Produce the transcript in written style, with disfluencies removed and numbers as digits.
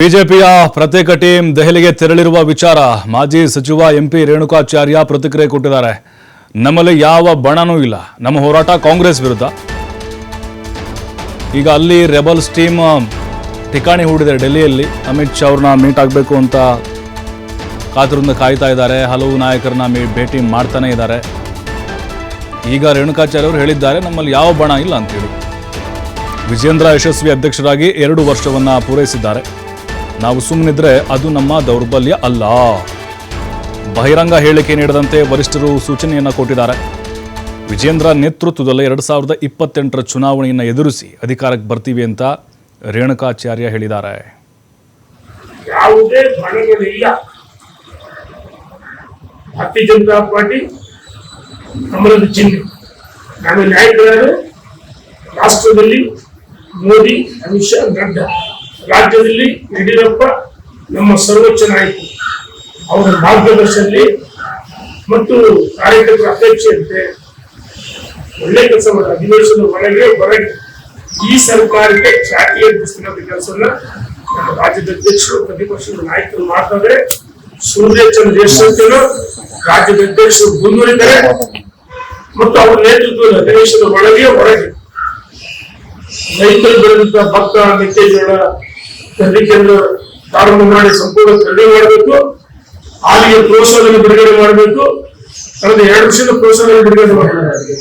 ಬಿಜೆಪಿಯ ಪ್ರತ್ಯೇಕ ಟೀಮ್ ದೆಹಲಿಗೆ ತೆರಳಿರುವ ವಿಚಾರ ಮಾಜಿ ಸಚಿವ ಎಂಪಿ ರೇಣುಕಾಚಾರ್ಯ ಪ್ರತಿಕ್ರಿಯೆ ಕೊಟ್ಟಿದ್ದಾರೆ. ನಮ್ಮಲ್ಲಿ ಯಾವ ಬಣನೂ ಇಲ್ಲ, ನಮ್ಮ ಹೋರಾಟ ಕಾಂಗ್ರೆಸ್ ವಿರುದ್ಧ. ಈಗ ಅಲ್ಲಿ ರೆಬಲ್ಸ್ ಟೀಮ್ ಠಿಕಾಣಿ ಹೂಡಿದೆ ಡೆಲ್ಲಿಯಲ್ಲಿ. ಅಮಿತ್ ಶಾ ಅವ್ರನ್ನ ಮೀಟ್ ಆಗಬೇಕು ಅಂತ ಕಾತುರದಿಂದ ಕಾಯ್ತಾ ಇದ್ದಾರೆ. ಹಲವು ನಾಯಕರನ್ನ ಭೇಟಿ ಮಾಡ್ತಾನೆ ಇದ್ದಾರೆ. ಈಗ ರೇಣುಕಾಚಾರ್ಯ ಅವರು ಹೇಳಿದ್ದಾರೆ, ನಮ್ಮಲ್ಲಿ ಯಾವ ಬಣ ಇಲ್ಲ ಅಂತೇಳಿ. ವಿಜೇಂದ್ರ ಯಶಸ್ವಿ ಅಧ್ಯಕ್ಷರಾಗಿ 2 ವರ್ಷವನ್ನ ಪೂರೈಸಿದ್ದಾರೆ. ನಾವು ಸುಮ್ಮನಿದ್ರೆ ಅದು ನಮ್ಮ ದೌರ್ಬಲ್ಯ ಅಲ್ಲ. ಬಹಿರಂಗ ಹೇಳಿಕೆ ನೀಡದಂತೆ ವರಿಷ್ಠರು ಸೂಚನೆಯನ್ನು ಕೊಟ್ಟಿದ್ದಾರೆ. ವಿಜೇಂದ್ರ ನೇತೃತ್ವದಲ್ಲಿ 2028ರ ಚುನಾವಣೆಯನ್ನು ಎದುರಿಸಿ ಅಧಿಕಾರಕ್ಕೆ ಬರ್ತೀವಿ ಅಂತ ರೇಣುಕಾಚಾರ್ಯ ಹೇಳಿದ್ದಾರೆ. ಯಾವುದೇ ಬಣಗಳಿಲ್ಲ. ಭಾರತೀಯ ಜನತಾ ಪಾರ್ಟಿ ಕಮಲದ ಚಿಹ್ನೆ. ನಮ್ಮ ನಾಯಕರು ರಾಷ್ಟ್ರದಲ್ಲಿ ಮೋದಿ, ಅಮಿತ್ ಶಾ, ನಡ್ಡಾ. ರಾಜ್ಯದಲ್ಲಿ ಯಡಿಯೂರಪ್ಪ ನಮ್ಮ ಸರ್ವೋಚ್ಚ ನಾಯಕರು. ಅವರ ಮಾರ್ಗದರ್ಶನದಲ್ಲಿ ಮತ್ತು ಕಾರ್ಯಕರ್ತರ ಅಪೇಕ್ಷೆಯಂತೆ ಒಳ್ಳೆ ಕೆಲಸ ಮಾಡಿದ ಅಧಿವೇಶನ ಒಳಗೆ ಹೊರಗೆ ಈ ಸರ್ಕಾರಕ್ಕೆ ಖ್ಯಾತಿ ಎಬ್ಬಿಸುವ ಕೆಲಸವನ್ನ ನಮ್ಮ ರಾಜ್ಯದ ಅಧ್ಯಕ್ಷರು, ಪ್ರತಿಪಕ್ಷದ ನಾಯಕರು ಮಾಡ್ತಾರೆ. ಸೂರ್ಯಚಂದ್ರ ಯಶವಂತನು ರಾಜ್ಯದ ಅಧ್ಯಕ್ಷರು ಮುಂದುವರಿದ್ದಾರೆ ಮತ್ತು ಅವರ ನೇತೃತ್ವದ ಅಧಿವೇಶನ ಒಳಗೆ ಹೊರಗೆ ರೈತರು ಬೆಳೆದಂತ ಭತ್ತ, ಮೆಕ್ಕೆಜೋಳ ಖರೀದಿಯನ್ನು ಪ್ರಾರಂಭ ಮಾಡಿ ಸಂಪೂರ್ಣ ಖರೀದಿ ಮಾಡಬೇಕು. ಹಾಲಿಗೆ ಪ್ರೋತ್ಸಾಹವನ್ನು ಬಿಡುಗಡೆ ಮಾಡಬೇಕು. ಕಳೆದ 2 ವರ್ಷದ ಪ್ರೋತ್ಸಾಹವನ್ನು ಬಿಡುಗಡೆ ಮಾಡಲಾಗಿದೆ.